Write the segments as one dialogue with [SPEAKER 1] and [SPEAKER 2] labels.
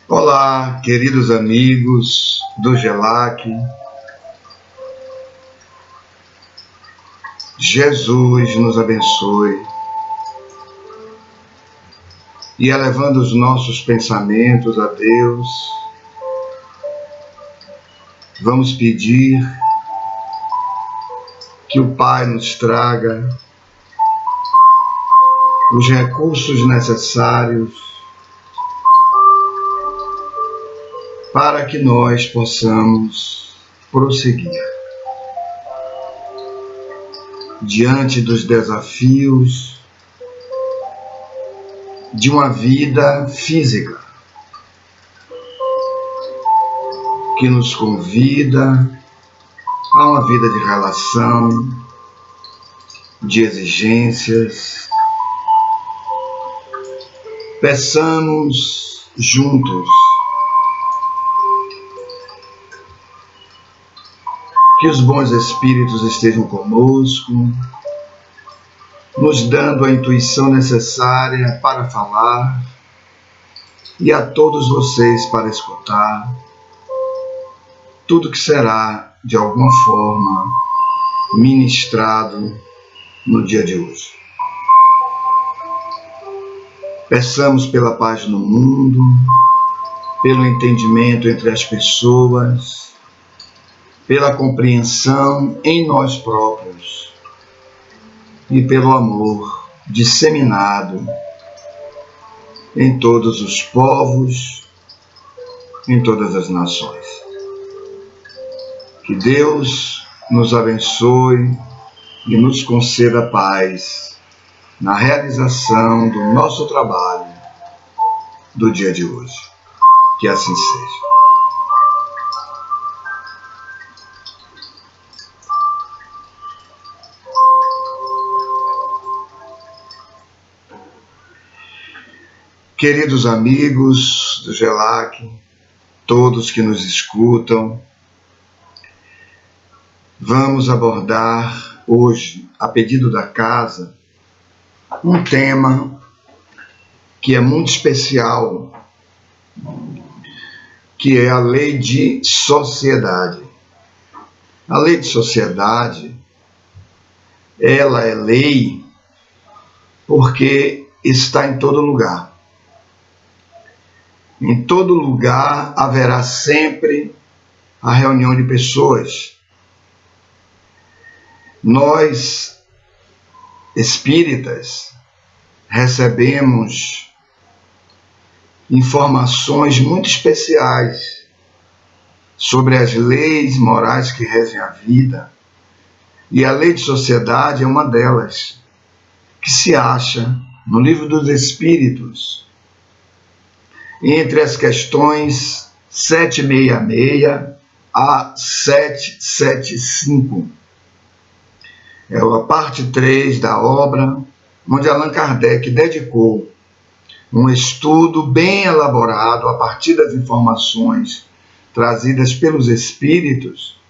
[SPEAKER 1] Olá, queridos amigos do GELAC. Jesus nos abençoe e elevando os nossos pensamentos a Deus, vamos pedir que o Pai nos traga os recursos necessários para que nós possamos prosseguir diante dos desafios de uma vida física que nos convida a uma vida de relação, de exigências. Peçamos juntos que os bons espíritos estejam conosco, nos dando a intuição necessária para falar e a todos vocês para escutar tudo que será, de alguma forma, ministrado no dia de hoje. Peçamos pela paz no mundo, pelo entendimento entre as pessoas, pela compreensão em nós próprios e pelo amor disseminado em todos os povos, em todas as nações. Que Deus nos abençoe e nos conceda paz na realização do nosso trabalho do dia de hoje. Que assim seja. Queridos amigos do GELAC, todos que nos escutam, vamos abordar hoje, a pedido da casa, um tema que é muito especial, que é a lei de sociedade. A lei de sociedade, ela é lei porque está em todo lugar. Em todo lugar haverá sempre a reunião de pessoas. Nós, espíritas, recebemos informações muito especiais sobre as leis morais que regem a vida. E a lei de sociedade é uma delas, que se acha no Livro dos Espíritos, entre as questões 766 a 775. É a parte 3 da obra, onde Allan Kardec dedicou um estudo bem elaborado a partir das informações trazidas pelos espíritos,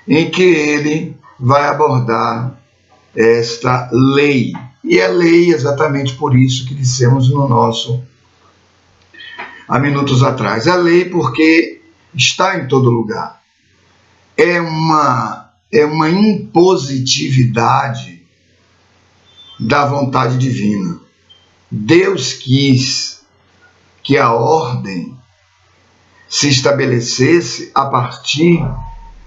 [SPEAKER 1] em que ele vai abordar esta lei. E é lei exatamente por isso que dissemos no nosso há minutos atrás. A lei porque está em todo lugar. É uma impositividade da vontade divina. Deus quis que a ordem se estabelecesse a partir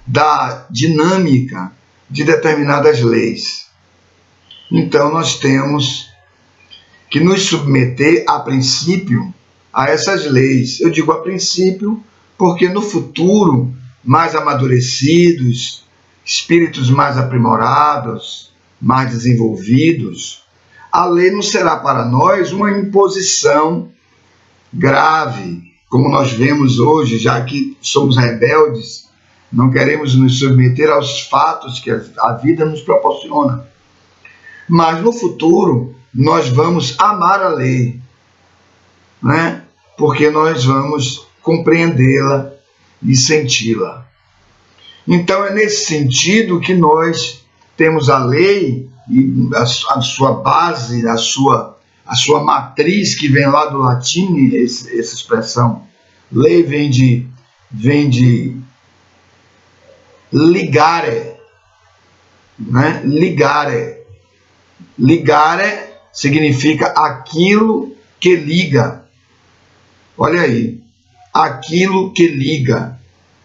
[SPEAKER 1] da dinâmica de determinadas leis. Então nós temos que nos submeter, a princípio, a essas leis. Eu digo a princípio porque no futuro, mais amadurecidos, espíritos mais aprimorados, mais desenvolvidos, a lei não será para nós uma imposição grave, como nós vemos hoje, já que somos rebeldes, não queremos nos submeter aos fatos que a vida nos proporciona. Mas no futuro, nós vamos amar a lei, né? Porque nós vamos compreendê-la e senti-la. Então é nesse sentido que nós temos a lei e a sua base, a a sua matriz, que vem lá do latim, essa expressão lei vem de ligare, né? Ligare significa aquilo que liga. Olha aí, aquilo que liga.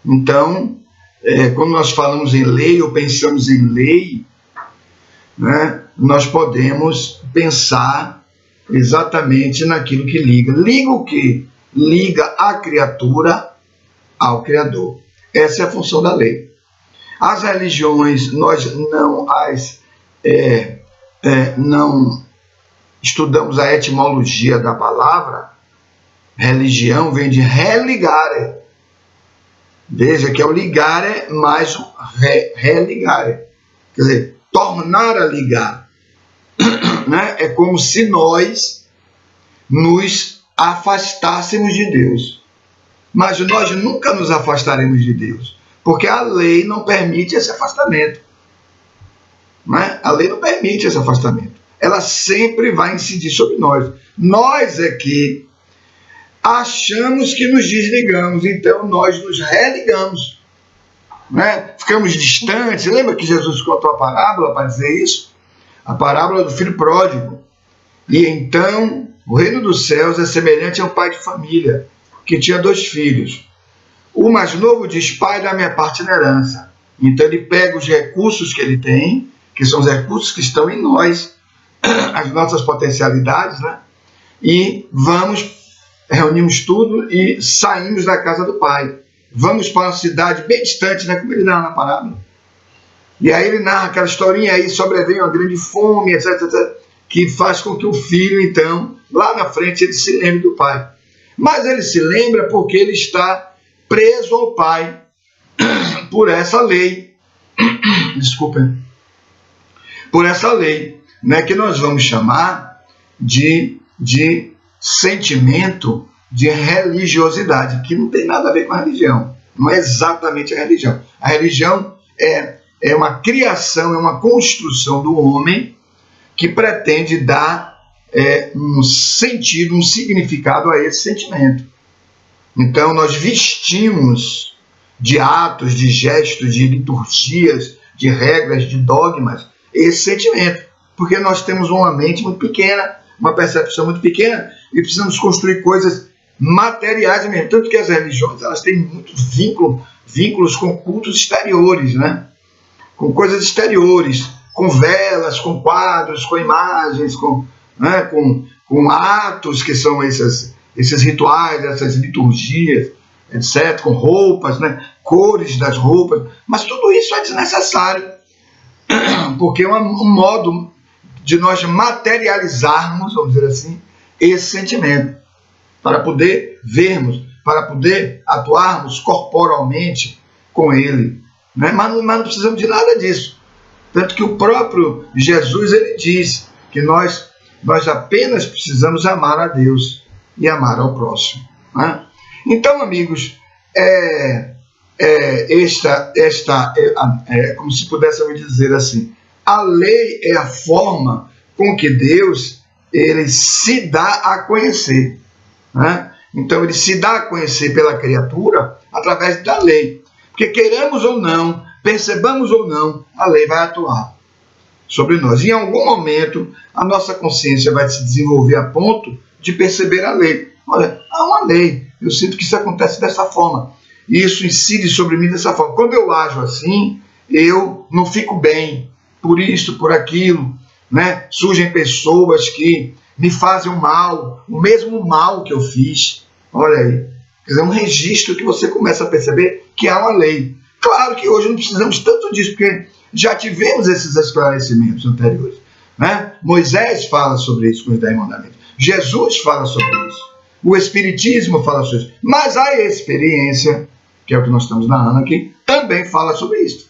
[SPEAKER 1] Então, quando nós falamos em lei ou pensamos em lei, né, nós podemos pensar exatamente naquilo que liga. Liga o quê? Liga a criatura ao Criador. Essa é a função da lei. As religiões, nós não estudamos a etimologia da palavra. Religião vem de religare. Veja que é o ligare mais o religare. Quer dizer, tornar a ligar. Né? É como se nós nos afastássemos de Deus. Mas nós nunca nos afastaremos de Deus, porque a lei não permite esse afastamento. Né? A lei não permite esse afastamento. Ela sempre vai incidir sobre nós. Nós é que achamos que nos desligamos, então nós nos religamos. Né? Ficamos distantes. Lembra que Jesus contou a parábola para dizer isso? A parábola do filho pródigo. E então, o reino dos céus é semelhante a um pai de família, que tinha 2 filhos. O mais novo diz: pai, dá minha parte na herança. Então ele pega os recursos que ele tem, que são os recursos que estão em nós, as nossas potencialidades, né? E reunimos tudo e saímos da casa do pai. Vamos para uma cidade bem distante, né? Como ele narra na parábola. E aí ele narra aquela historinha, aí sobreveio uma grande fome, etc, etc, que faz com que o filho, então, lá na frente, ele se lembre do pai. Mas ele se lembra porque ele está preso ao pai por essa lei. Desculpem. Por essa lei, né, que nós vamos chamar de sentimento de religiosidade, que não tem nada a ver com a religião. Não é exatamente a religião. A religião é uma criação, é uma construção do homem que pretende dar um sentido, um significado a esse sentimento. Então, nós vestimos de atos, de gestos, de liturgias, de regras, de dogmas, esse sentimento, porque nós temos uma mente muito pequena, uma percepção muito pequena, e precisamos construir coisas materiais mesmo. Tanto que as religiões, elas têm muitos vínculos com cultos exteriores, né? Com coisas exteriores, com velas, com quadros, com imagens, com atos que são esses rituais, essas liturgias, etc., com roupas, né? Cores das roupas, mas tudo isso é desnecessário, porque é um modo de nós materializarmos, vamos dizer assim, esse sentimento, para poder vermos, para poder atuarmos corporalmente com ele. Né? Mas não precisamos de nada disso. Tanto que o próprio Jesus, ele diz que nós apenas precisamos amar a Deus e amar ao próximo. Né? Então, amigos, como se pudéssemos dizer assim, a lei é a forma com que Deus ele se dá a conhecer. Né? Então, ele se dá a conhecer pela criatura através da lei. Porque queiramos ou não, percebamos ou não, a lei vai atuar sobre nós. Em algum momento, a nossa consciência vai se desenvolver a ponto de perceber a lei. Olha, há uma lei, eu sinto que isso acontece dessa forma. E isso incide sobre mim dessa forma. Quando eu ajo assim, eu não fico bem por isso, por aquilo. Né? Surgem pessoas que me fazem o mal, o mesmo mal que eu fiz. Olha aí. Quer dizer, um registro que você começa a perceber que há uma lei. Claro que hoje não precisamos tanto disso, porque já tivemos esses esclarecimentos anteriores. Né? Moisés fala sobre isso com os 10 mandamentos. Jesus fala sobre isso. O Espiritismo fala sobre isso. Mas a experiência, que é o que nós estamos narrando aqui, também fala sobre isso.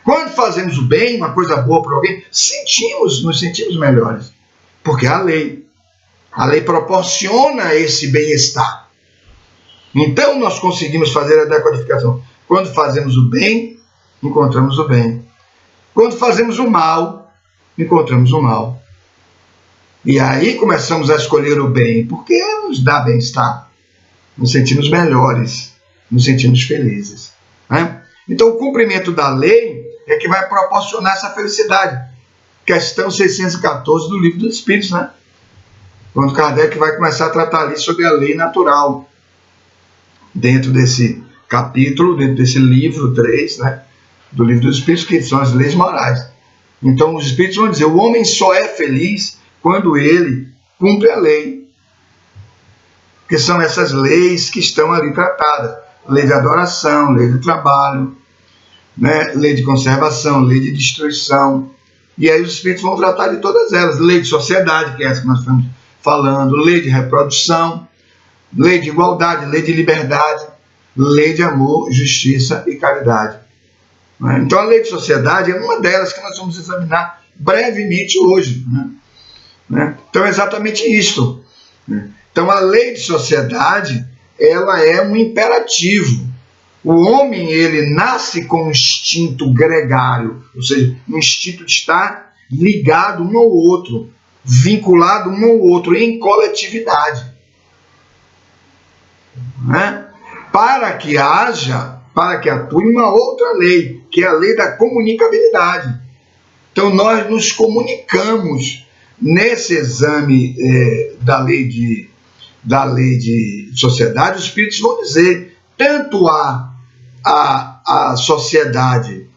[SPEAKER 1] Quando fazemos o bem, uma coisa boa para alguém, nos sentimos melhores. Porque a lei proporciona esse bem-estar. Então nós conseguimos fazer a decodificação. Quando fazemos o bem, encontramos o bem. Quando fazemos o mal, encontramos o mal. E aí começamos a escolher o bem, porque nos dá bem-estar, nos sentimos melhores, nos sentimos felizes, né? Então o cumprimento da lei é que vai proporcionar essa felicidade. Questão 614 do Livro dos Espíritos, né? Quando Kardec vai começar a tratar ali sobre a lei natural, dentro desse capítulo, dentro desse livro 3, né, do Livro dos Espíritos, que são as leis morais. Então os Espíritos vão dizer, o homem só é feliz quando ele cumpre a lei, que são essas leis que estão ali tratadas, lei de adoração, lei de trabalho, né, lei de conservação, lei de destruição, e aí os Espíritos vão tratar de todas elas, lei de sociedade, que é essa que nós estamos falando, lei de reprodução, lei de igualdade, lei de liberdade, lei de amor, justiça e caridade. Então a lei de sociedade é uma delas que nós vamos examinar brevemente hoje, né? Então é exatamente isto. Então a lei de sociedade, ela é um imperativo. O homem, ele nasce com um instinto gregário, ou seja, um instinto de estar ligado um ao outro, vinculado um ao outro em coletividade, né? Para que atue uma outra lei, que é a lei da comunicabilidade. Então nós nos comunicamos nesse exame da lei de sociedade. Os Espíritos vão dizer, tanto a sociedade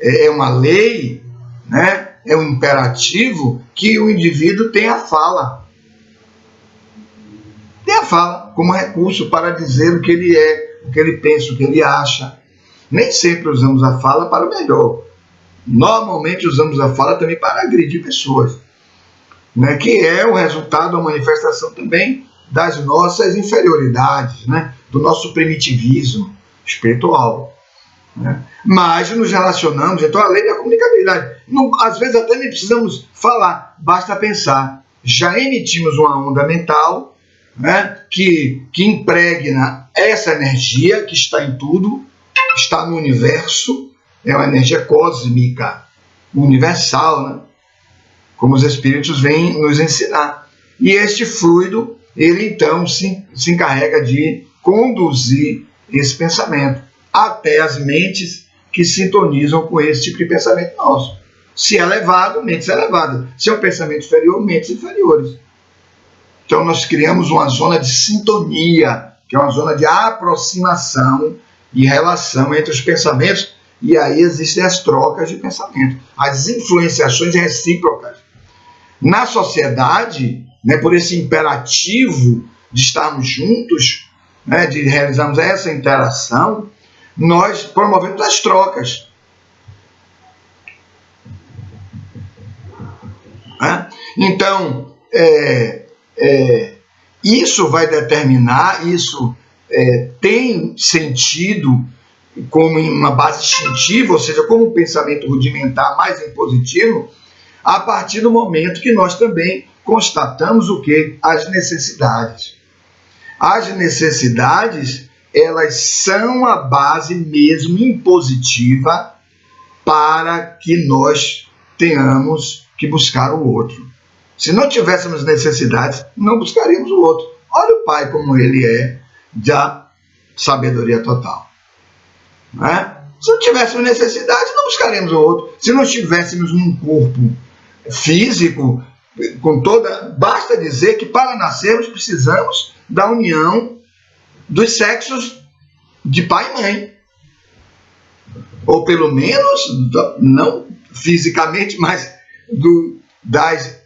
[SPEAKER 1] é uma lei, né? É um imperativo, que o indivíduo tem a fala. Tem a fala como recurso para dizer o que ele é, o que ele pensa, o que ele acha. Nem sempre usamos a fala para o melhor. Normalmente usamos a fala também para agredir pessoas, né? Que é o resultado, a manifestação também das nossas inferioridades, né? Do nosso primitivismo espiritual, né? Mas nos relacionamos, então a lei da comunicabilidade. Não, às vezes até nem precisamos falar, basta pensar. Já emitimos uma onda mental, né, que impregna essa energia que está em tudo, está no universo, é uma energia cósmica, universal, né, como os Espíritos vêm nos ensinar. E este fluido, ele então se encarrega de conduzir esse pensamento até as mentes que sintonizam com esse tipo de pensamento nosso. Se é elevado, mentes elevadas. Se é um pensamento inferior, mentes inferiores. Então nós criamos uma zona de sintonia, que é uma zona de aproximação e relação entre os pensamentos, e aí existem as trocas de pensamento, as influenciações recíprocas. Na sociedade, né, por esse imperativo de estarmos juntos, né, de realizarmos essa interação, nós promovemos as trocas. Então, isso vai determinar, isso tem sentido como uma base instintiva, ou seja, como um pensamento rudimentar mais impositivo, a partir do momento que nós também constatamos o quê? As necessidades. As necessidades, elas são a base mesmo impositiva para que nós tenhamos que buscar o outro. Se não tivéssemos necessidades, não buscaríamos o outro. Olha o Pai como ele é da sabedoria total. Não é? Se não tivéssemos necessidade, não buscaríamos o outro. Se não estivéssemos num corpo físico, com toda... Basta dizer que para nascermos precisamos da união dos sexos de pai e mãe. Ou pelo menos, não fisicamente, mas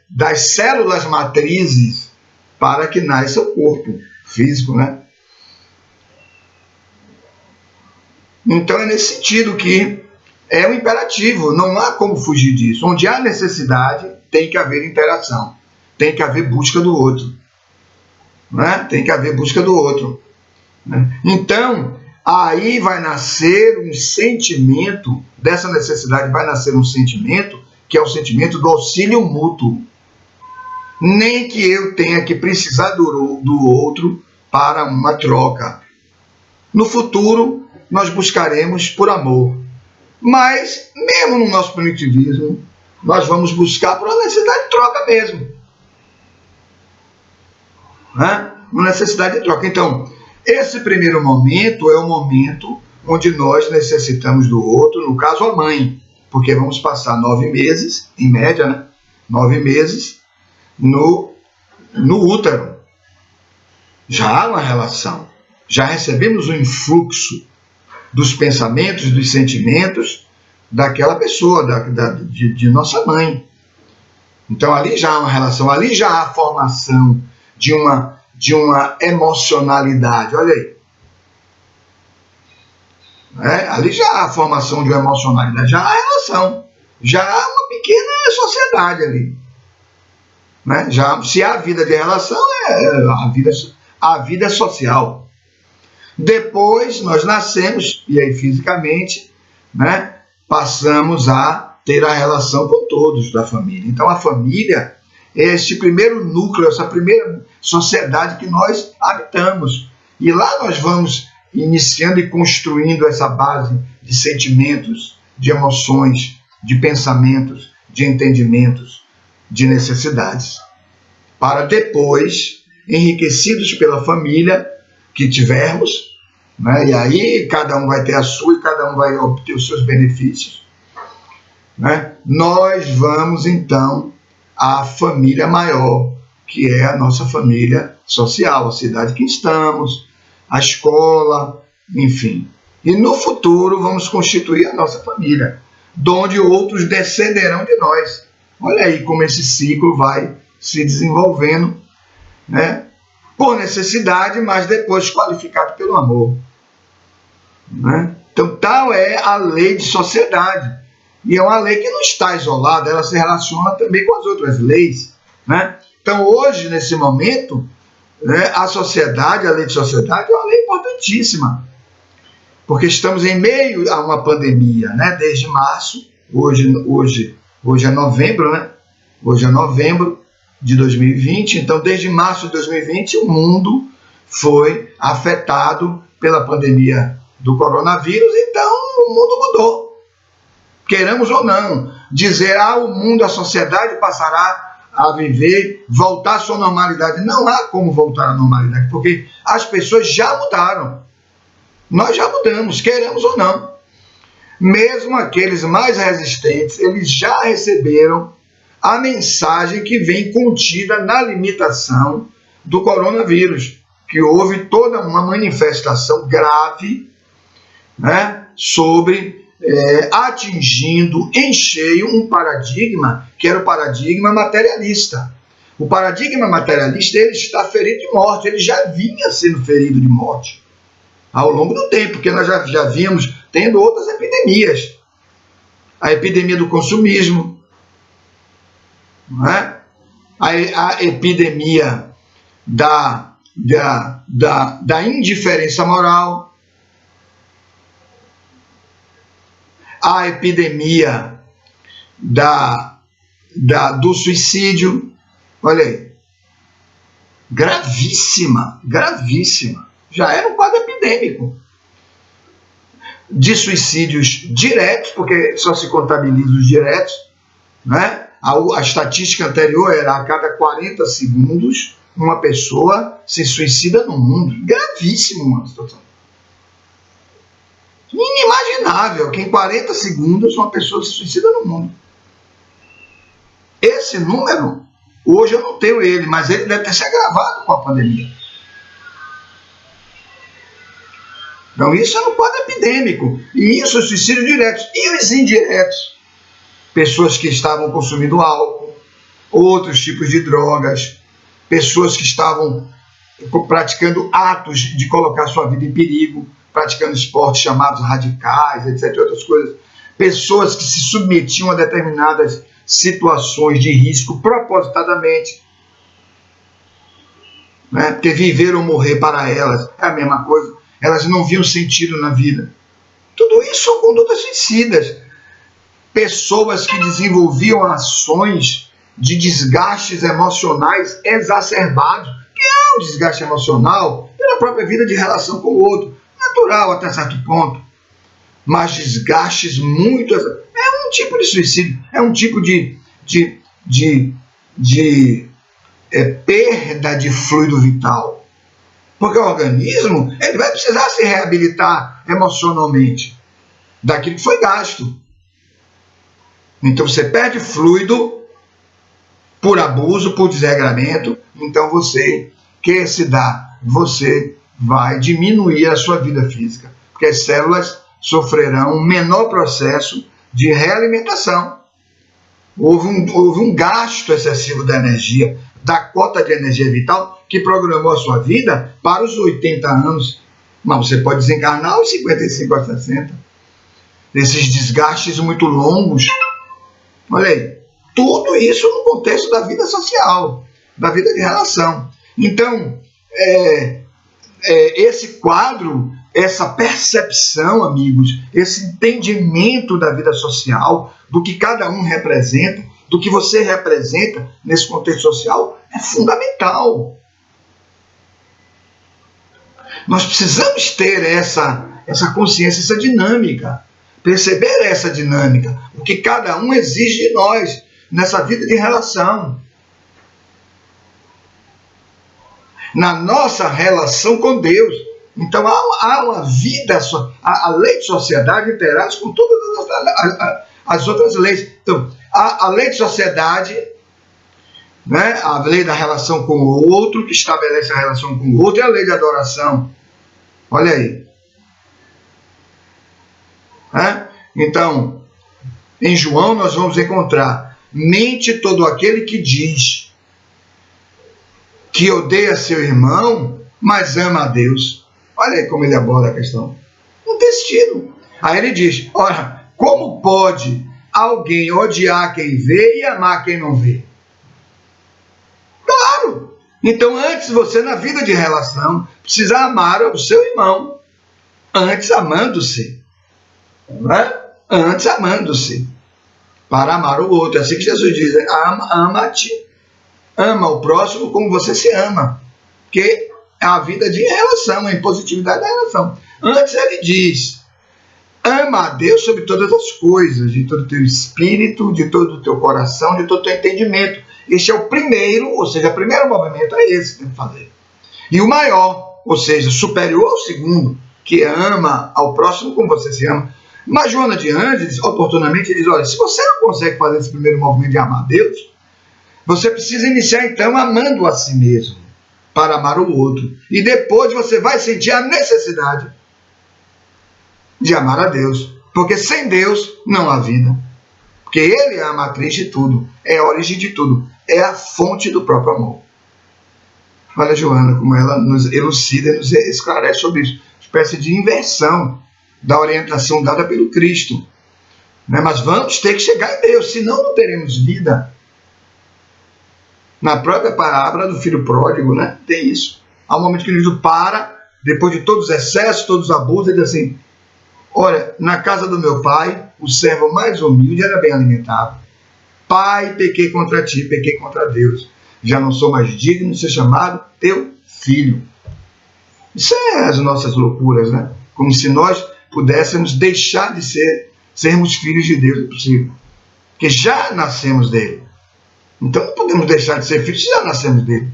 [SPEAKER 1] das células matrizes para que nasça o corpo físico, né? Então é nesse sentido que é um imperativo, não há como fugir disso. Onde há necessidade, tem que haver interação, tem que haver busca do outro, né? Tem que haver busca do outro, né? Então, aí vai nascer um sentimento, dessa necessidade vai nascer um sentimento, que é o sentimento do auxílio mútuo. Nem que eu tenha que precisar do outro para uma troca. No futuro, nós buscaremos por amor. Mas, mesmo no nosso primitivismo, nós vamos buscar por uma necessidade de troca mesmo. né? Uma necessidade de troca. Então, esse primeiro momento é o momento onde nós necessitamos do outro, no caso a mãe, porque vamos passar 9 meses, em média, né? 9 meses no útero. Já há uma relação, já recebemos o influxo dos pensamentos, dos sentimentos daquela pessoa, de nossa mãe. Então ali já há uma relação, ali já há a formação de uma emocionalidade, olha aí. Ali já há a formação de uma emocionalidade, já há relação, já há uma pequena sociedade ali. Né? Já, se há vida de relação, a vida social. Depois nós nascemos, e aí fisicamente, né, passamos a ter a relação com todos da família. Então a família é esse primeiro núcleo, essa primeira sociedade que nós habitamos. E lá nós vamos iniciando e construindo essa base de sentimentos, de emoções, de pensamentos, de entendimentos, de necessidades. Para depois, enriquecidos pela família que tivermos, né? E aí cada um vai ter a sua e cada um vai obter os seus benefícios, né? Nós vamos então à família maior, que é a nossa família social, a cidade que estamos, a escola, enfim. E no futuro vamos constituir a nossa família, donde outros descenderão de nós. Olha aí como esse ciclo vai se desenvolvendo, né? Por necessidade, mas depois qualificado pelo amor. Né? Então, tal é a lei de sociedade. E é uma lei que não está isolada, ela se relaciona também com as outras leis. Né? Então, hoje, nesse momento, né, a sociedade, a lei de sociedade, é uma lei importantíssima. Porque estamos em meio a uma pandemia, né? Desde março, hoje é novembro, né? Hoje é novembro de 2020, então desde março de 2020 o mundo foi afetado pela pandemia do coronavírus, então o mundo mudou. Queremos ou não, dizer, o mundo, a sociedade passará a viver, voltar à sua normalidade. Não há como voltar à normalidade, porque as pessoas já mudaram. Nós já mudamos, queremos ou não. Mesmo aqueles mais resistentes, eles já receberam a mensagem que vem contida na limitação do coronavírus, que houve toda uma manifestação grave, né, sobre atingindo em cheio um paradigma que era o paradigma materialista. O paradigma materialista, ele está ferido de morte, ele já vinha sendo ferido de morte ao longo do tempo, porque nós já vínhamos tendo outras epidemias. A epidemia do consumismo, não é? A epidemia da indiferença moral, a epidemia do suicídio. Olha aí, gravíssima, gravíssima. Já era um quadro epidêmico de suicídios diretos, porque só se contabiliza os diretos, né? A estatística anterior era a cada 40 segundos uma pessoa se suicida no mundo. Gravíssimo uma situação. Inimaginável que em 40 segundos uma pessoa se suicida no mundo. Esse número, hoje eu não tenho ele, mas ele deve ter se agravado com a pandemia. Então isso é um quadro epidêmico. E isso é suicídio diretos. E os indiretos? Pessoas que estavam consumindo álcool, outros tipos de drogas, pessoas que estavam praticando atos de colocar sua vida em perigo, praticando esportes chamados radicais, etc., outras coisas, pessoas que se submetiam a determinadas situações de risco propositadamente, né? Porque viver ou morrer para elas é a mesma coisa, elas não viam sentido na vida. Tudo isso são condutas suicidas. Pessoas que desenvolviam ações de desgastes emocionais exacerbados, que é o desgaste emocional pela própria vida de relação com o outro, natural até certo ponto, mas desgastes muito... É um tipo de suicídio, é um tipo de perda de fluido vital. Porque o organismo ele vai precisar se reabilitar emocionalmente daquilo que foi gasto. Então você perde fluido por abuso, por desregramento, então você quer se dar, você vai diminuir a sua vida física, porque as células sofrerão um menor processo de realimentação. Houve um gasto excessivo da energia, da cota de energia vital, que programou a sua vida para os 80 anos. Mas você pode desencarnar aos 55, aos 60. Esses desgastes muito longos. Olha aí, tudo isso no contexto da vida social, da vida de relação. Então, esse quadro, essa percepção, amigos, esse entendimento da vida social, do que cada um representa, do que você representa nesse contexto social, é fundamental. Nós precisamos ter essa consciência, essa dinâmica, perceber essa dinâmica, o que cada um exige de nós nessa vida de relação. Na nossa relação com Deus. Então há uma vida, a lei de sociedade interage com todas as outras leis. Então, a lei de sociedade, né, a lei da relação com o outro, que estabelece a relação com o outro, e a lei de adoração. Olha aí. Então, em João nós vamos encontrar: mente todo aquele que diz que odeia seu irmão, mas ama a Deus. Olha aí como ele aborda a questão. Um destino. Aí ele diz: ora, como pode alguém odiar quem vê e amar quem não vê? Claro! Então, antes você, na vida de relação, precisa amar o seu irmão. Antes amando-se. Antes amando-se. Para amar o outro. É assim que Jesus diz: ama-te. Ama o próximo como você se ama. Porque é a vida de relação, a impositividade da relação. Antes ele diz: ama a Deus sobre todas as coisas, de todo o teu espírito, de todo o teu coração, de todo o teu entendimento. Este é o primeiro, ou seja, o primeiro movimento é esse que tem que fazer. E o maior, ou seja, superior ao segundo, que ama ao próximo como você se ama. Mas Joana de Ângeles, oportunamente, diz: olha, se você não consegue fazer esse primeiro movimento de amar a Deus, você precisa iniciar então amando a si mesmo, para amar o outro. E depois você vai sentir a necessidade de amar a Deus. Porque sem Deus não há vida. Porque Ele é a matriz de tudo, é a origem de tudo, é a fonte do próprio amor. Olha, Joana, como ela nos elucida e nos esclarece sobre isso. Espécie de inversão da orientação dada pelo Cristo. Mas vamos ter que chegar em Deus, senão não teremos vida. Na própria parábola do filho pródigo, né, tem isso. Há um momento que ele diz: para, depois de todos os excessos, todos os abusos, ele diz assim: olha, na casa do meu pai, o servo mais humilde era bem alimentado. Pai, pequei contra ti, pequei contra Deus. Já não sou mais digno de ser chamado teu filho. Isso é as nossas loucuras, né? Como se nós pudéssemos deixar de sermos filhos de Deus. É possível. Porque já nascemos dele. Então não podemos deixar de ser filhos se já nascemos dele.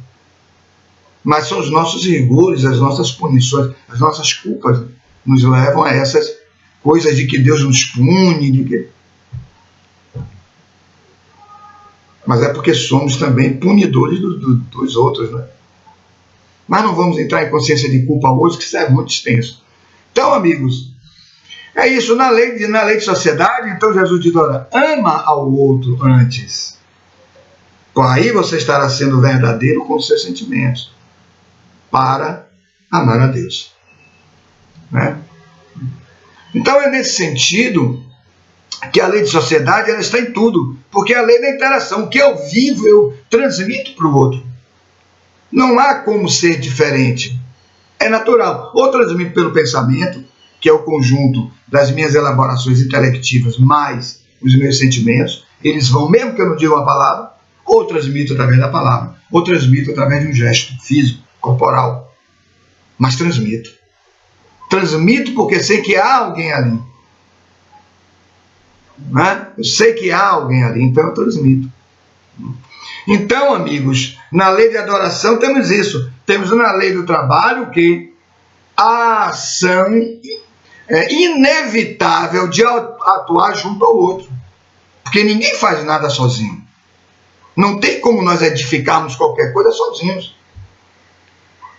[SPEAKER 1] Mas são os nossos rigores, as nossas punições, as nossas culpas nos levam a essas coisas de que Deus nos pune. Mas é porque somos também punidores dos outros, né? Mas não vamos entrar em consciência de culpa hoje, que isso é muito extenso. Então, amigos, é isso. Na lei de sociedade, então Jesus diz: olha, ama ao outro antes. Aí você estará sendo verdadeiro com os seus sentimentos para amar a Deus. Né? Então é nesse sentido que a lei de sociedade ela está em tudo, porque é a lei da interação. O que eu vivo, eu transmito para o outro. Não há como ser diferente. É natural. Ou transmito pelo pensamento, que é o conjunto das minhas elaborações intelectivas mais os meus sentimentos. Eles vão, mesmo que eu não diga uma palavra, ou transmito através da palavra, ou transmito através de um gesto físico, corporal. Mas transmito. Transmito porque sei que há alguém ali. Né? Eu sei que há alguém ali, então eu transmito. Então, amigos, na lei de adoração temos isso. Temos na lei do trabalho que a ação é inevitável de atuar junto ao outro. Porque ninguém faz nada sozinho. Não tem como nós edificarmos qualquer coisa sozinhos.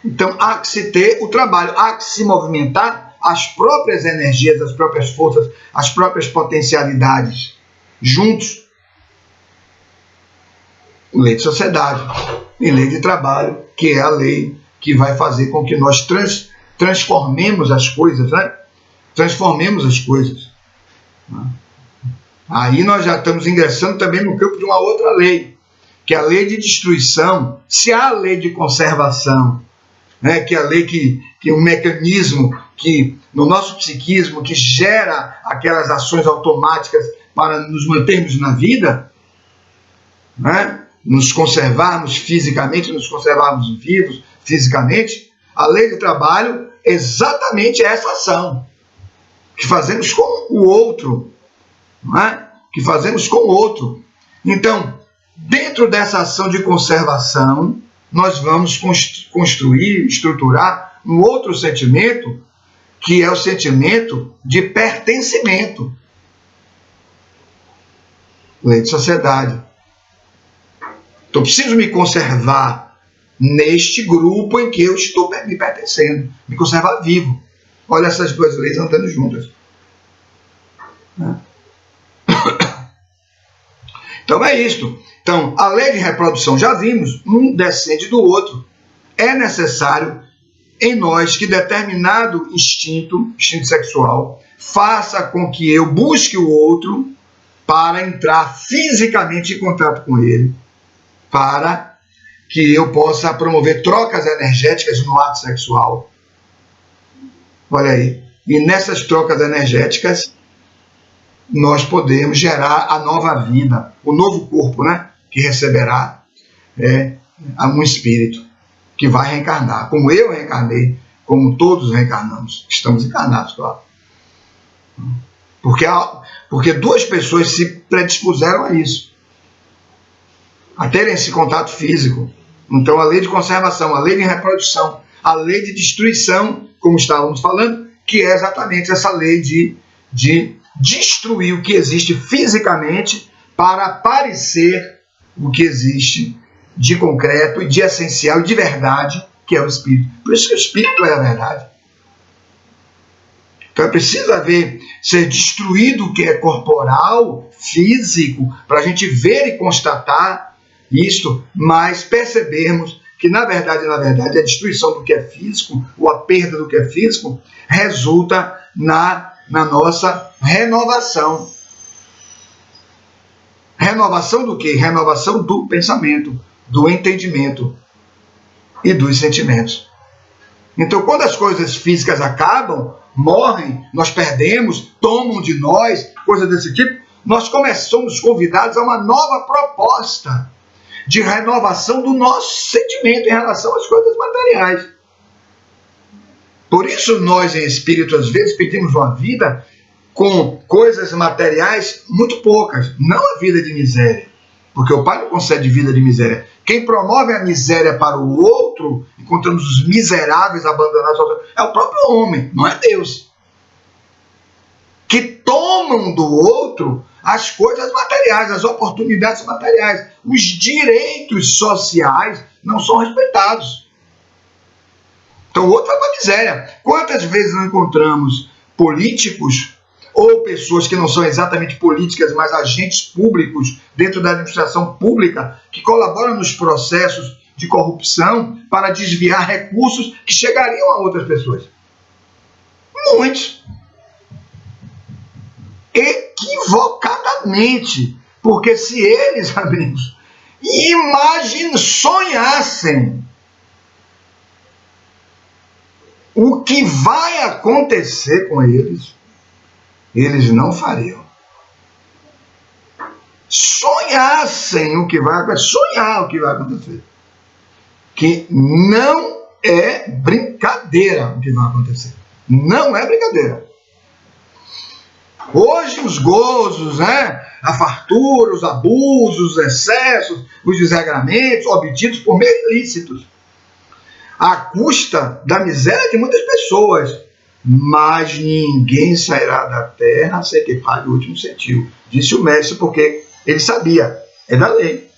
[SPEAKER 1] Então, há que se ter o trabalho, há que se movimentar as próprias energias, as próprias forças, as próprias potencialidades, juntos. Lei de sociedade e lei de trabalho, que é a lei que vai fazer com que nós transformemos as coisas, né? Transformemos as coisas. Aí nós já estamos ingressando também no campo de uma outra lei, que é a lei de destruição. Se há a lei de conservação, né, que é a lei que é um mecanismo que, no nosso psiquismo, que gera aquelas ações automáticas para nos mantermos na vida, né, nos conservarmos fisicamente, nos conservarmos vivos fisicamente, a lei de trabalho é exatamente essa ação que fazemos com o outro, não é? Que fazemos com o outro. Então, dentro dessa ação de conservação, nós vamos construir, estruturar um outro sentimento, que é o sentimento de pertencimento. Lei de sociedade. Então, eu preciso me conservar neste grupo em que eu estou me pertencendo, me conservar vivo. Olha essas duas leis andando juntas. Então é isto. Então, a lei de reprodução, já vimos, um descende do outro. É necessário em nós que determinado instinto sexual, faça com que eu busque o outro para entrar fisicamente em contato com ele, para que eu possa promover trocas energéticas no ato sexual. Olha aí. E nessas trocas energéticas, nós podemos gerar a nova vida, o novo corpo, né? Que receberá um espírito que vai reencarnar, como eu reencarnei, como todos reencarnamos. Estamos encarnados, claro. Porque duas pessoas se predispuseram a isso, a terem esse contato físico. Então, a lei de conservação, a lei de reprodução, a lei de destruição, como estávamos falando, que é exatamente essa lei de destruir o que existe fisicamente para aparecer o que existe de concreto e de essencial e de verdade, que é o Espírito. Por isso que o Espírito é a verdade. Então é preciso ser destruído o que é corporal, físico, para a gente ver e constatar isto, mas percebermos que, na verdade, a destruição do que é físico, ou a perda do que é físico, resulta na nossa renovação. Renovação do quê? Renovação do pensamento, do entendimento e dos sentimentos. Então, quando as coisas físicas acabam, morrem, nós perdemos, tomam de nós, coisas desse tipo, nós somos convidados a uma nova proposta de renovação do nosso sentimento em relação às coisas materiais. Por isso nós, em espírito, às vezes pedimos uma vida com coisas materiais muito poucas, não a vida de miséria, porque o Pai não concede vida de miséria. Quem promove a miséria para o outro, encontramos os miseráveis abandonados, é o próprio homem, não é Deus. Que tomam do outro as coisas materiais, as oportunidades materiais, os direitos sociais não são respeitados. Então o outro vai para a miséria. Quantas vezes não encontramos políticos ou pessoas que não são exatamente políticas, mas agentes públicos dentro da administração pública que colaboram nos processos de corrupção para desviar recursos que chegariam a outras pessoas? Muitos. Equivocadamente. Porque se eles, amigos, sonhassem o que vai acontecer com eles, eles não fariam. Sonhassem o que vai acontecer, sonhar o que vai acontecer. Que não é brincadeira o que vai acontecer. Não é brincadeira. Hoje os gozos, né? A fartura, os abusos, os excessos, os desregramentos obtidos por meios ilícitos, à custa da miséria de muitas pessoas. Mas ninguém sairá da terra sem que pague o último centavo, disse o mestre, porque ele sabia, é da lei.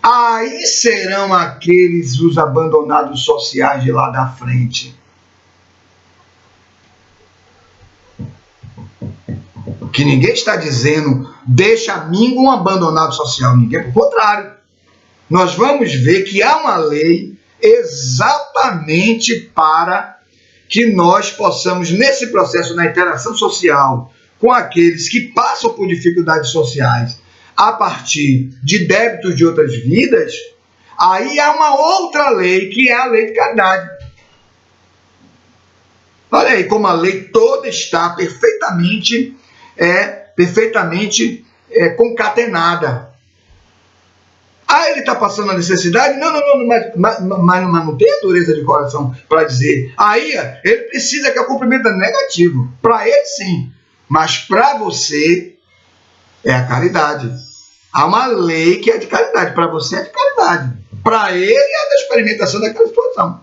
[SPEAKER 1] Aí serão aqueles os abandonados sociais de lá da frente. Que ninguém está dizendo, deixa a mim um abandonado social, ninguém, pelo contrário. Nós vamos ver que há uma lei exatamente para que nós possamos, nesse processo, na interação social com aqueles que passam por dificuldades sociais, a partir de débitos de outras vidas, aí há uma outra lei, que é a lei de caridade. Olha aí como a lei toda está perfeitamente concatenada. Ah, ele está passando a necessidade? Não, mas não tem a dureza de coração para dizer. Aí ele precisa que eu cumprimento negativo. Para ele, sim. Mas para você, é a caridade. Há uma lei que é de caridade. Para você, é de caridade. Para ele, é da experimentação daquela situação.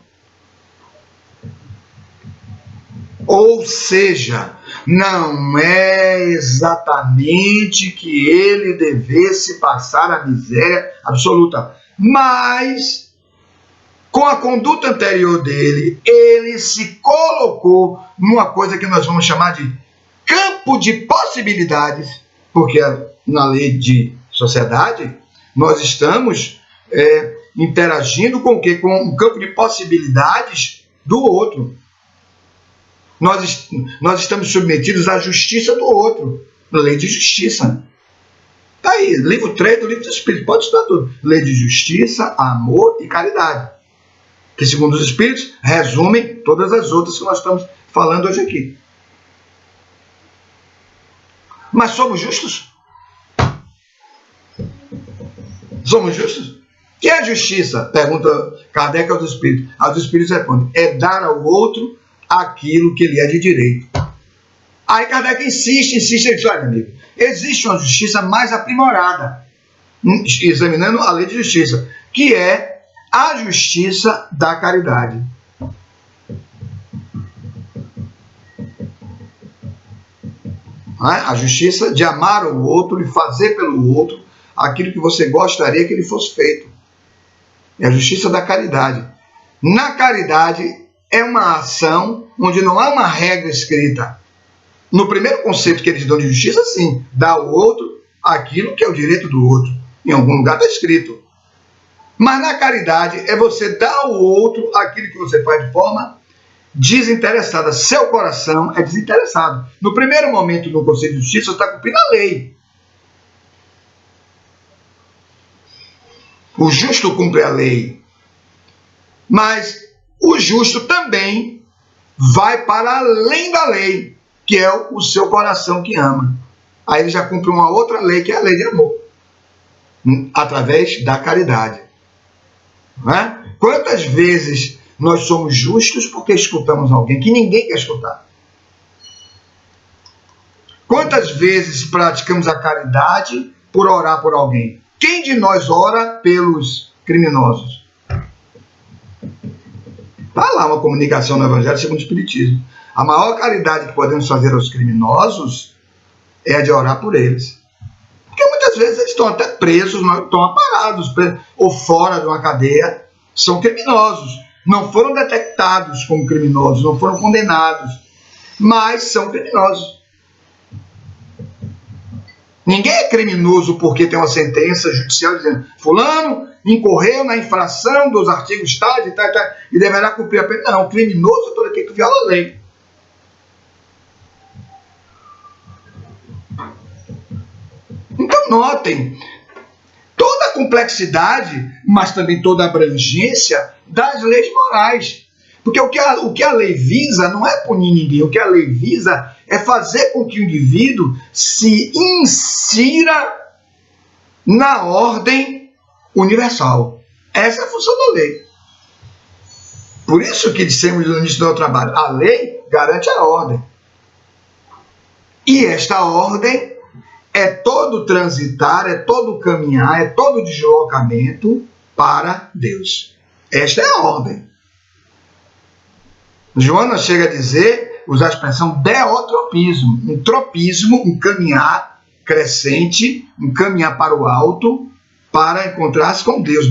[SPEAKER 1] Ou seja, não é exatamente que ele devesse passar a miséria absoluta, mas com a conduta anterior dele, ele se colocou numa coisa que nós vamos chamar de campo de possibilidades, porque na lei de sociedade nós estamos interagindo com o quê? Com um campo de possibilidades do outro. Nós estamos submetidos à justiça do outro, lei de justiça. Está aí, livro 3 do Livro dos Espíritos, pode estudar tudo. Lei de justiça, amor e caridade. Que, segundo os Espíritos, resumem todas as outras que nós estamos falando hoje aqui. Mas somos justos? Somos justos? O que é justiça? Pergunta Kardec aos Espíritos. Aos Espíritos respondem, é dar ao outro aquilo que lhe é de direito. Aí Kardec insiste, ele diz, olha, amigo, existe uma justiça mais aprimorada, examinando a lei de justiça, que é a justiça da caridade. A justiça de amar o outro e fazer pelo outro aquilo que você gostaria que ele fosse feito. É a justiça da caridade. Na caridade, é uma ação onde não há uma regra escrita. No primeiro conceito que eles dão de justiça, sim, dá ao outro aquilo que é o direito do outro. Em algum lugar está escrito. Mas na caridade é você dar ao outro aquilo que você faz de forma desinteressada. Seu coração é desinteressado. No primeiro momento, no conceito de justiça, você está cumprindo a lei. O justo cumpre a lei. Mas o justo também vai para além da lei, que é o seu coração que ama. Aí ele já cumpre uma outra lei, que é a lei de amor, através da caridade. Não é? Quantas vezes nós somos justos porque escutamos alguém que ninguém quer escutar? Quantas vezes praticamos a caridade por orar por alguém? Quem de nós ora pelos criminosos? Está lá uma comunicação no Evangelho segundo o Espiritismo. A maior caridade que podemos fazer aos criminosos é a de orar por eles. Porque muitas vezes eles estão até presos, estão aparados, ou fora de uma cadeia, são criminosos. Não foram detectados como criminosos, não foram condenados, mas são criminosos. Ninguém é criminoso porque tem uma sentença judicial dizendo fulano incorreu na infração dos artigos tais e tal e deverá cumprir a pena. Não, criminoso é todo aquele que viola a lei. Então notem toda a complexidade, mas também toda a abrangência das leis morais. Porque o que a lei visa não é punir ninguém, o que a lei visa é fazer com que o indivíduo se insira na ordem universal. Essa é a função da lei. Por isso que dissemos no início do trabalho, a lei garante a ordem. E esta ordem é todo transitar, é todo caminhar, é todo deslocamento para Deus. Esta é a ordem. Joana chega a dizer, usar a expressão deotropismo, um tropismo, um caminhar crescente, um caminhar para o alto, para encontrar-se com Deus.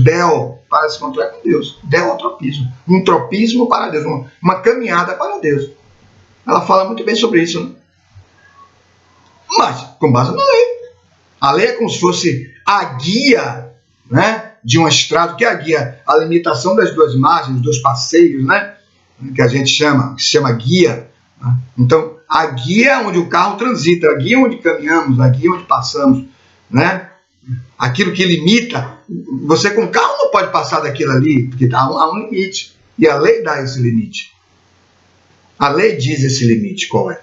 [SPEAKER 1] Para se encontrar com Deus. Deotropismo. Um tropismo para Deus, uma caminhada para Deus. Ela fala muito bem sobre isso, né? Mas com base na lei. A lei é como se fosse a guia, né, de uma estrada, que é a guia, a limitação das duas margens, dos passeios, né, que a gente chama, que se chama guia. Né? Então, a guia é onde o carro transita, a guia é onde caminhamos, a guia é onde passamos, né? Aquilo que limita, você com o carro não pode passar daquilo ali, porque há um limite, e a lei dá esse limite. A lei diz esse limite, qual é?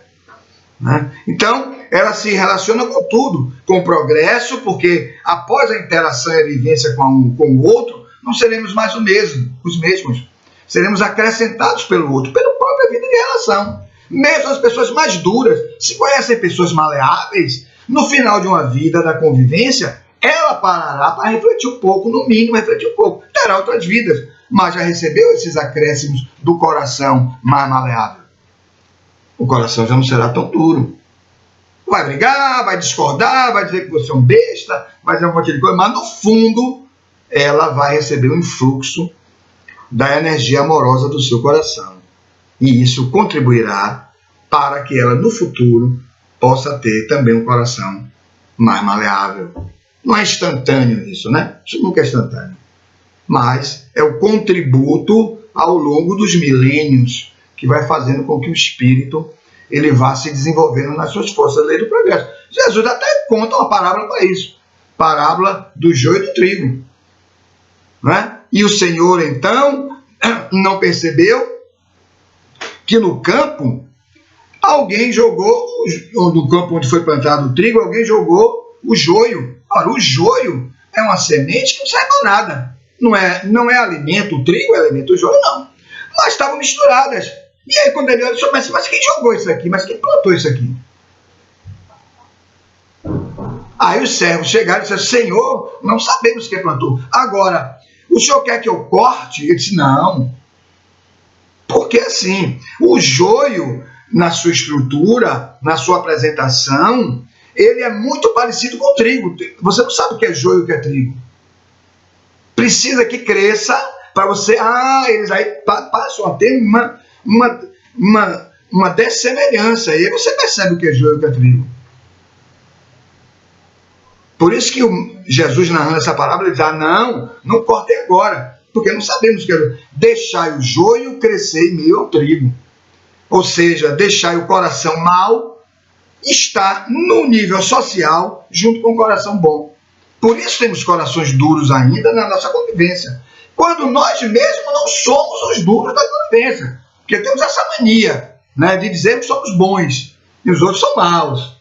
[SPEAKER 1] Né? Então, ela se relaciona com tudo, com o progresso, porque após a interação e a vivência com o outro, não seremos mais os mesmos. Seremos acrescentados pelo outro, pela própria vida de relação. Mesmo as pessoas mais duras, se conhecem pessoas maleáveis, no final de uma vida da convivência, ela parará para refletir um pouco, no mínimo refletir um pouco. Terá outras vidas, mas já recebeu esses acréscimos do coração mais maleável. O coração já não será tão duro. Vai brigar, vai discordar, vai dizer que você é um besta, vai dizer um monte de coisa, mas no fundo ela vai receber um influxo da energia amorosa do seu coração. E isso contribuirá para que ela no futuro possa ter também um coração mais maleável. Não é instantâneo isso, né? Isso nunca é instantâneo. Mas é o contributo ao longo dos milênios que vai fazendo com que o espírito ele vá se desenvolvendo nas suas forças da lei do progresso. Jesus até conta uma parábola para isso. Parábola do joio e do trigo. Né? E o Senhor, então, não percebeu que no campo, alguém jogou, no campo onde foi plantado o trigo, alguém jogou o joio. Ora, o joio é uma semente que não serve para nada. Não é alimento, o trigo é alimento, o joio não. Mas estavam misturadas. E aí, quando ele olha, mas quem jogou isso aqui? Mas quem plantou isso aqui? Aí os servos chegaram e disseram, Senhor, não sabemos quem plantou. Agora, o senhor quer que eu corte? Ele disse, não. Porque assim, o joio, na sua estrutura, na sua apresentação, ele é muito parecido com o trigo. Você não sabe o que é joio e o que é trigo. Precisa que cresça para você... eles aí passam a ter uma dessemelhança. E aí você percebe o que é joio e o que é trigo. Por isso que Jesus, narrando essa parábola, ele diz, não cortem agora, porque não sabemos o que é. Deixai o joio crescer em meio ao trigo. Ou seja, deixai o coração mau estar no nível social junto com o coração bom. Por isso temos corações duros ainda na nossa convivência. Quando nós mesmos não somos os duros da convivência. Porque temos essa mania, né, de dizer que somos bons e os outros são maus.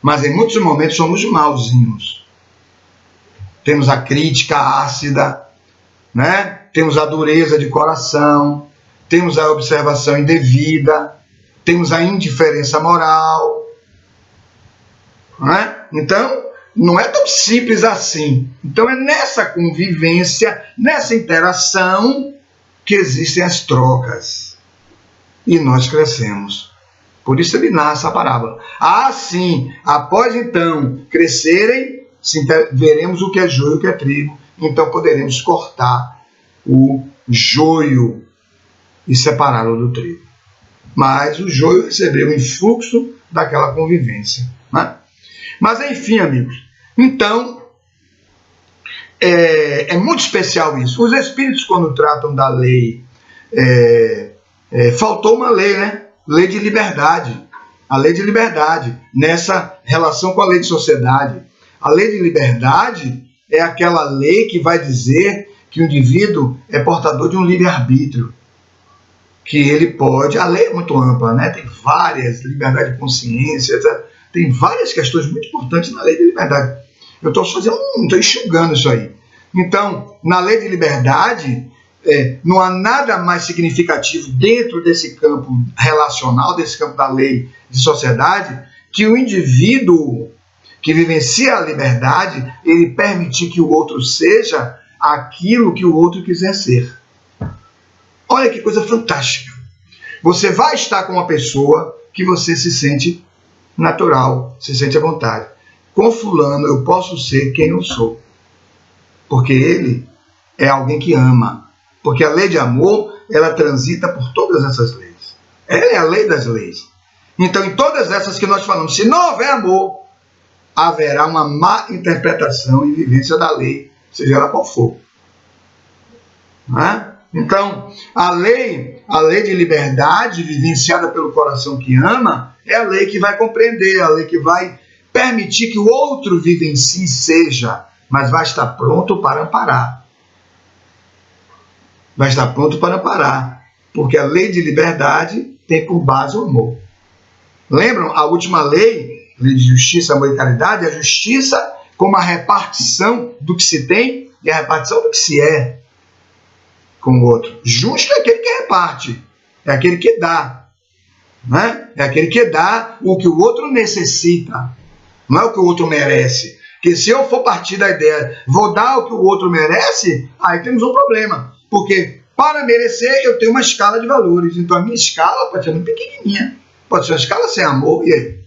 [SPEAKER 1] Mas em muitos momentos somos mauzinhos. Temos a crítica ácida, né? Temos a dureza de coração, temos a observação indevida, temos a indiferença moral. Né? Então, não é tão simples assim. Então é nessa convivência, nessa interação, que existem as trocas. E nós crescemos. Por isso ele narra essa parábola. Sim, após então crescerem, veremos o que é joio e o que é trigo. Então poderemos cortar o joio e separá-lo do trigo. Mas o joio recebeu o influxo daquela convivência. Né? Mas enfim, amigos. Então, é muito especial isso. Os espíritos, quando tratam da lei, faltou uma lei, né? Lei de liberdade. A lei de liberdade, nessa relação com a lei de sociedade. A lei de liberdade é aquela lei que vai dizer que o indivíduo é portador de um livre-arbítrio. Que ele pode... A lei é muito ampla, né? Tem várias, liberdade de consciência, etc. Tem várias questões muito importantes na lei de liberdade. Eu estou enxugando isso aí. Então, na lei de liberdade, não há nada mais significativo dentro desse campo relacional, desse campo da lei de sociedade, que o indivíduo que vivencia a liberdade, ele permitir que o outro seja aquilo que o outro quiser ser. Olha que coisa fantástica. Você vai estar com uma pessoa que você se sente natural, se sente à vontade. Com fulano eu posso ser quem eu sou. Porque ele é alguém que ama. Porque a lei de amor, ela transita por todas essas leis. Ela é a lei das leis. Então, em todas essas que nós falamos, se não houver amor, haverá uma má interpretação e vivência da lei, seja ela qual for. Não é? Então, a lei de liberdade vivenciada pelo coração que ama é a lei que vai compreender, a lei que vai permitir que o outro vivencie seja, mas vai estar pronto para amparar. Vai estar pronto para amparar, porque a lei de liberdade tem por base o amor. Lembram a última lei de justiça, amor e caridade? A justiça como a repartição do que se tem e a repartição do que se é com o outro. Justo é aquele que reparte, é aquele que dá, né? É aquele que dá o que o outro necessita, não é o que o outro merece. Porque se eu for partir da ideia, vou dar o que o outro merece, aí temos um problema. Porque para merecer eu tenho uma escala de valores, então a minha escala pode ser muito pequenininha, pode ser uma escala sem amor, e aí?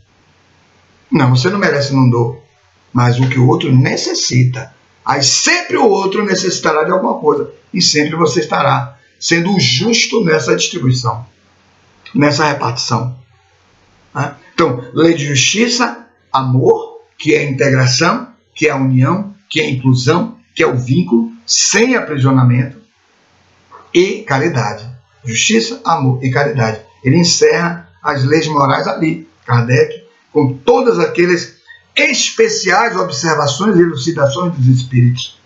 [SPEAKER 1] Não, você não merece, não dou, mas o que o outro necessita. Aí sempre o outro necessitará de alguma coisa. E sempre você estará sendo justo nessa distribuição, nessa repartição. Então, lei de justiça, amor, que é a integração, que é a união, que é a inclusão, que é o vínculo, sem aprisionamento, e caridade. Justiça, amor e caridade. Ele encerra as leis morais ali, Kardec, com todas aquelas especiais observações e elucidações dos espíritos.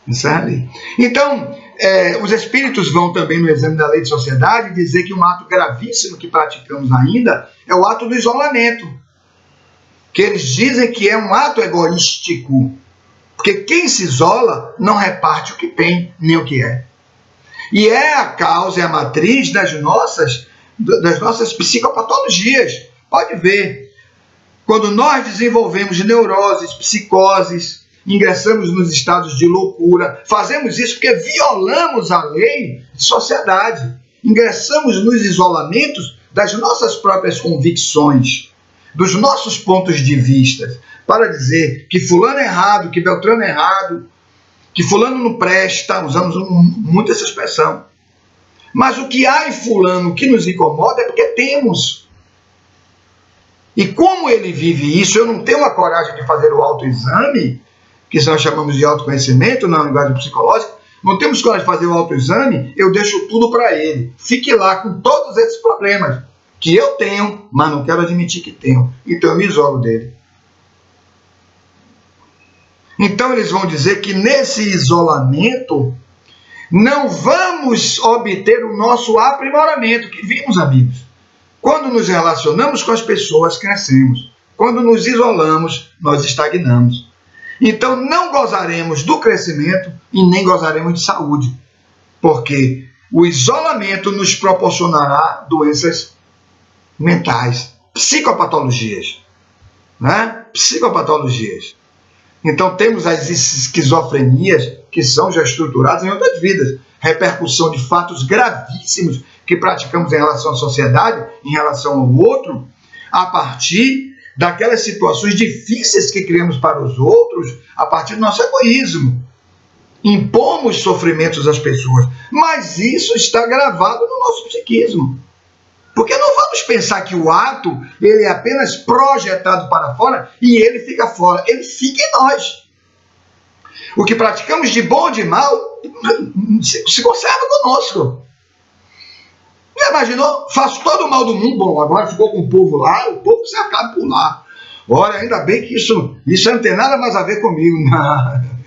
[SPEAKER 1] Encerra ali. Então, os espíritos vão também no exame da lei de sociedade dizer que um ato gravíssimo que praticamos ainda é o ato do isolamento, que eles dizem que é um ato egoístico, porque quem se isola não reparte o que tem, nem o que é. E é a causa, é a matriz das nossas psicopatologias. Pode ver, quando nós desenvolvemos neuroses, psicoses, ingressamos nos estados de loucura, fazemos isso porque violamos a lei de sociedade, ingressamos nos isolamentos das nossas próprias convicções, dos nossos pontos de vista, para dizer que fulano é errado, que Beltrano é errado, que fulano não presta, usamos muito essa expressão. Mas o que há em fulano que nos incomoda é porque temos. E como ele vive isso, eu não tenho a coragem de fazer o autoexame, que nós chamamos de autoconhecimento na linguagem psicológica, não temos coragem de fazer o autoexame, eu deixo tudo para ele. Fique lá com todos esses problemas que eu tenho, mas não quero admitir que tenho. Então eu me isolo dele. Então eles vão dizer que nesse isolamento não vamos obter o nosso aprimoramento, que vimos, amigos. Quando nos relacionamos com as pessoas, crescemos. Quando nos isolamos, nós estagnamos. Então não gozaremos do crescimento e nem gozaremos de saúde, porque o isolamento nos proporcionará doenças mentais, psicopatologias, né? Psicopatologias. Então temos as esquizofrenias que são já estruturadas em outras vidas, repercussão de fatos gravíssimos que praticamos em relação à sociedade, em relação ao outro, a partir daquelas situações difíceis que criamos para os outros, a partir do nosso egoísmo. Impomos sofrimentos às pessoas, mas isso está gravado no nosso psiquismo. Porque não vamos pensar que o ato ele é apenas projetado para fora e ele fica fora. Ele fica em nós. O que praticamos de bom ou de mal se conserva conosco. Já imaginou? Faço todo o mal do mundo. Bom, agora ficou com o povo lá, o povo se acaba por lá. Olha, ainda bem que isso não tem nada mais a ver comigo. Não.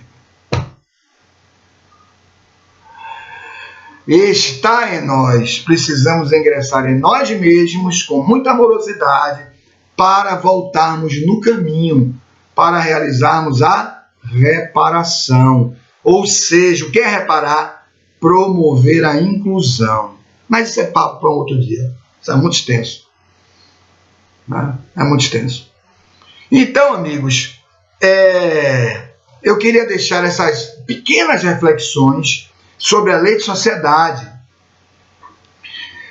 [SPEAKER 1] Está em nós, precisamos ingressar em nós mesmos com muita amorosidade para voltarmos no caminho, para realizarmos a reparação. Ou seja, o que é reparar? Promover a inclusão. Mas isso é papo para um outro dia. Isso é muito extenso. Né? É muito extenso. Então, amigos, eu queria deixar essas pequenas reflexões sobre a lei de sociedade,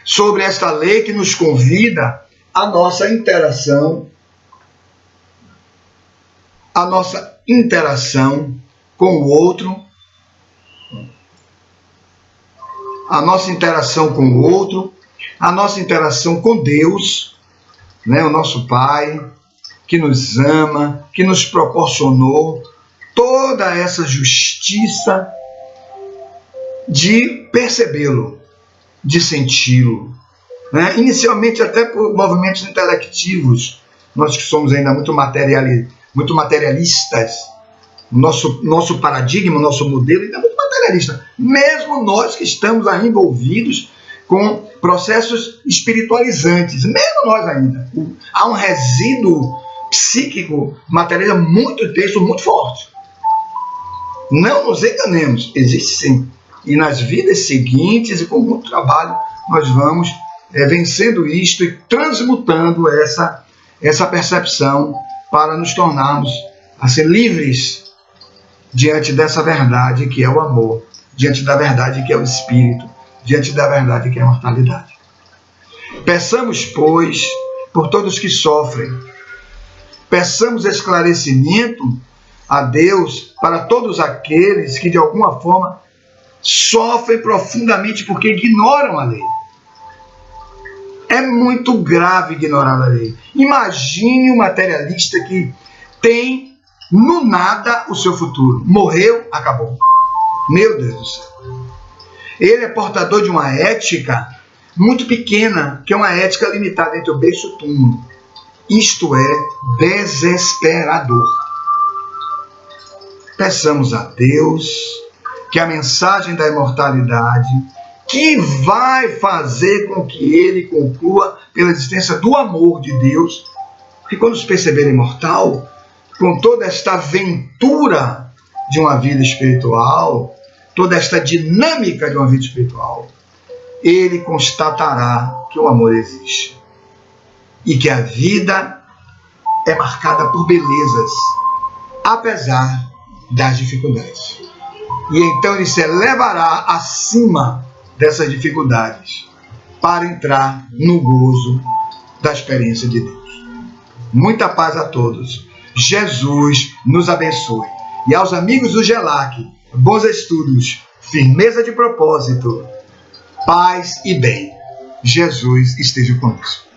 [SPEAKER 1] sobre esta lei que nos convida à nossa interação com o outro, a nossa interação com o outro, a nossa interação com Deus, né, o nosso Pai, que nos ama, que nos proporcionou toda essa justiça de percebê-lo, de senti-lo. Né? Inicialmente até por movimentos intelectivos, nós que somos ainda muito materialistas, nosso paradigma, nosso modelo ainda é muito materialista. Mesmo nós que estamos aí envolvidos com processos espiritualizantes, mesmo nós ainda. Há um resíduo psíquico, materialista muito intenso, muito forte. Não nos enganemos, existe sim. E nas vidas seguintes e com muito trabalho, nós vamos vencendo isto e transmutando essa percepção para nos tornarmos assim, livres diante dessa verdade que é o amor, diante da verdade que é o Espírito, diante da verdade que é a mortalidade. Peçamos, pois, por todos que sofrem, peçamos esclarecimento a Deus para todos aqueles que de alguma forma sofrem profundamente porque ignoram a lei. É muito grave ignorar a lei. Imagine um materialista que tem no nada o seu futuro. Morreu, acabou. Meu Deus do céu. Ele é portador de uma ética muito pequena, que é uma ética limitada entre o berço e o túmulo. Isto é desesperador. Peçamos a Deus que a mensagem da imortalidade, que vai fazer com que ele conclua pela existência do amor de Deus, que quando se perceber imortal, com toda esta aventura de uma vida espiritual, toda esta dinâmica de uma vida espiritual, ele constatará que o amor existe e que a vida é marcada por belezas, apesar das dificuldades. E então ele se elevará acima dessas dificuldades para entrar no gozo da experiência de Deus. Muita paz a todos. Jesus nos abençoe. E aos amigos do GELAC, bons estudos, firmeza de propósito, paz e bem. Jesus esteja conosco.